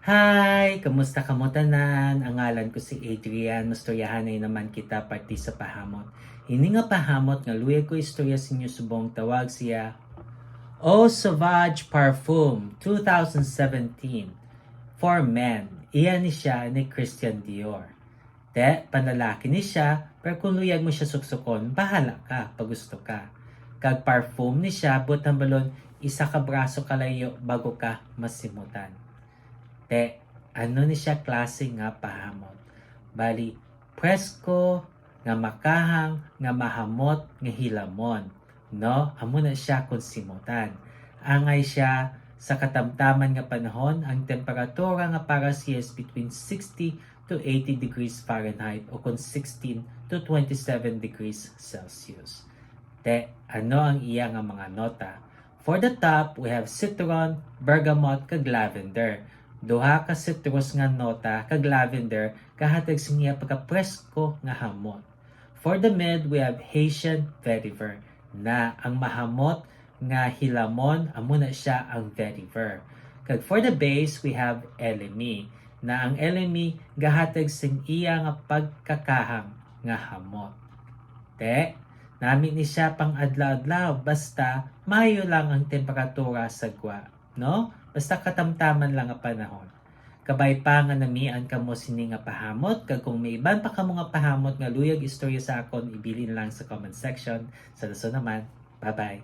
Hi! Kamusta kamo tanan? Ang ngalan ko si Adrian. Mastoryahanay naman kita parti sa pahamot. Hini nga pahamot nga luya ko istorya sa inyo subong tawag siya Eau Sauvage Parfum 2017 for Men. Iyan ni siya ni Christian Dior. Panlalaki ni siya, pero kung luyag mo siya suksukon, bahala ka pag gusto ka. Kag parfum ni siya, butang balon, isa ka braso kalayo bago ka masimutan. Ano ni siya klase nga pahamot. Bali, presko, nga makahang, nga mahamot, nga hilamon. No? Amo na siya kung simutan. Angay siya sa katamtaman nga panahon, ang temperatura nga para siya is between 60 to 80 degrees Fahrenheit o kung 16 to 27 degrees Celsius. Ano ang iya nga mga nota? For the top, we have citron, bergamot, kag lavender. Duha ka citrus nga nota kag lavender kahatag sa niya pagka-presko nga hamot. For the mid, we have Haitian vetiver na ang mahamot nga hilamon amo na siya ang vetiver. Kag for the base, we have elemi na ang elemi gahatag sa iya nga pagkakahang nga hamot. Namin ni siya pang adlaw-adlaw basta mayo lang ang temperatura sa gwa, no? Basta katamtaman lang ang panahon. Kabay pa nga namian kamo sini nga pahamot, kag kung may iban pa kamo nga pahamot nga luyag istorya sa akon, ibilin lang sa comment section. Sa naman, bye-bye.